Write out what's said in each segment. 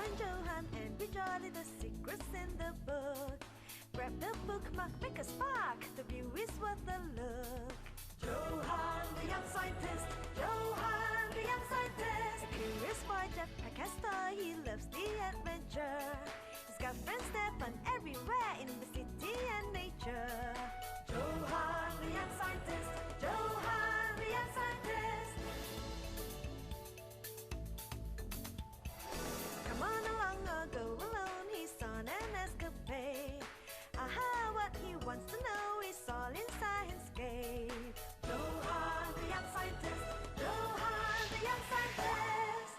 and Johan and read jolly the secrets in the book. Grab the bookmark, make a spark. The view is worth a look. Johan, the young scientist. Johan, the young scientist. A curious boy, jetpackaster. He loves the adventure. He's got friends that fun everywhere in the city and nature. Johan, the young scientist. Johan, the young scientist. Come on along or go alone. He's on an escapade. Aha, what he wants to know is all in Sciencescape. Johan, the young scientist. Johan, the young scientist.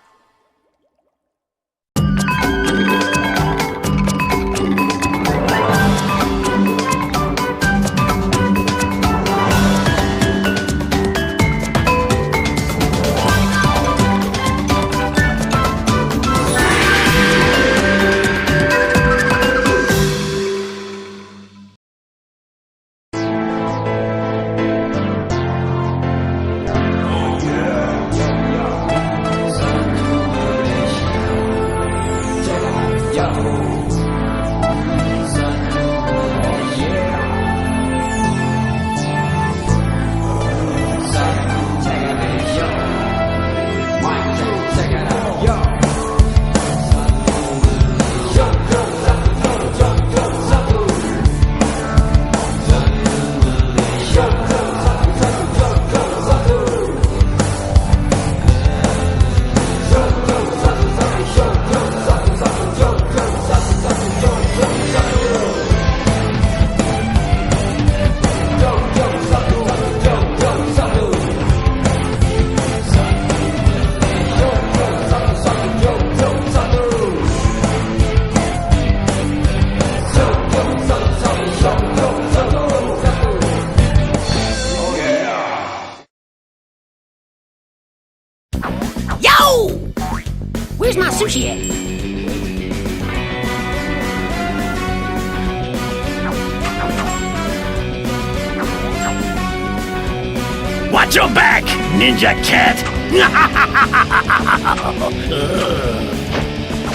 Where's my sushi at? Watch your back, ninja cat!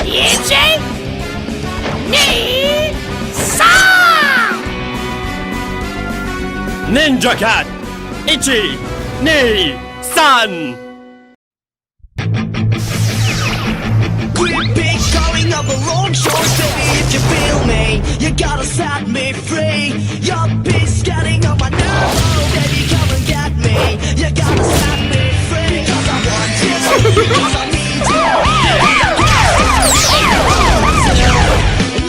Ichi! Ni! San! Ninja cat! Ichi! Ni! San! We've been going on the long shores, baby, if you feel me, you gotta set me free. Your beat's getting on my nerves, oh baby, come and get me. You gotta set me free, 'cause I want you, 'cause I need you.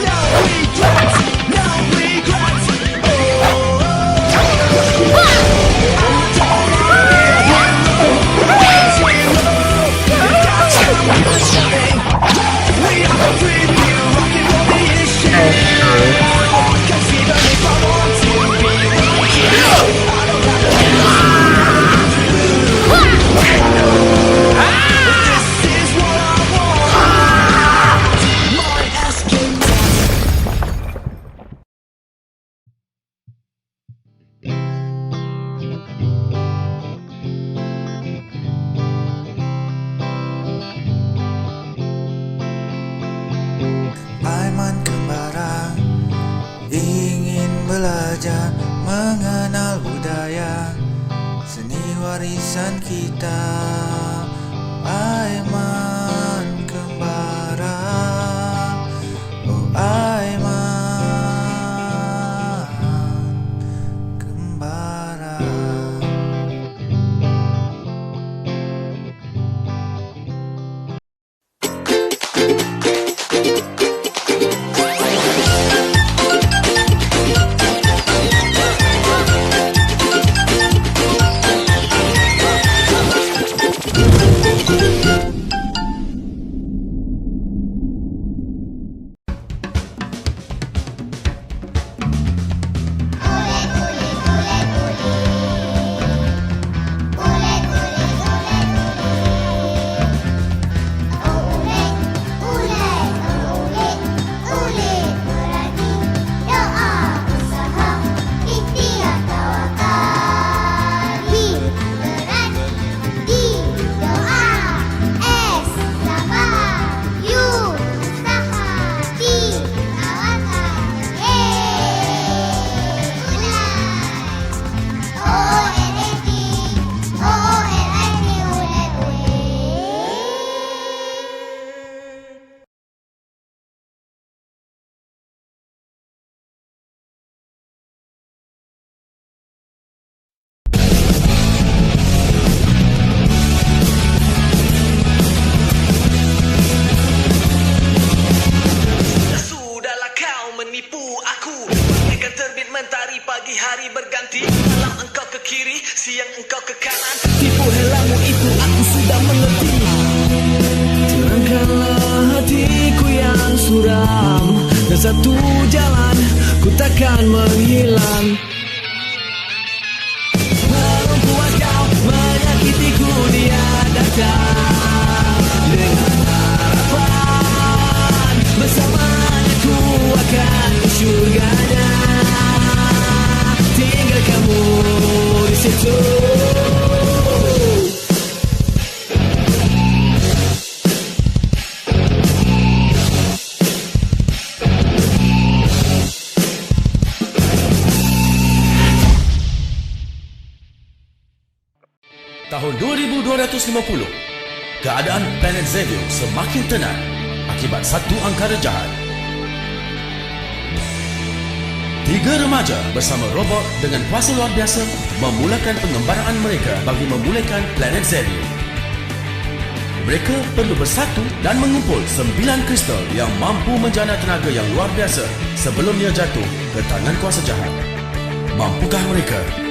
No regrets, no regrets. Aiman kembara ingin belajar mengenal budaya seni warisan kita. Aiman kembara, oh Aiman kembara. suram, dan satu jalan ku takkan menghilang. Perempuan kau menyakitiku, dia datang dengan harapan, bersamanya ku akan ke syurganya. Tinggal kamu di situ. Tahun 2250, keadaan planet Xavier semakin tenang akibat satu angkara jahat. 3 remaja bersama robot dengan kuasa luar biasa memulakan pengembaraan mereka bagi memulihkan planet Xavier. Mereka perlu bersatu dan mengumpul 9 kristal yang mampu menjana tenaga yang luar biasa sebelum ia jatuh ke tangan kuasa jahat. Mampukah mereka?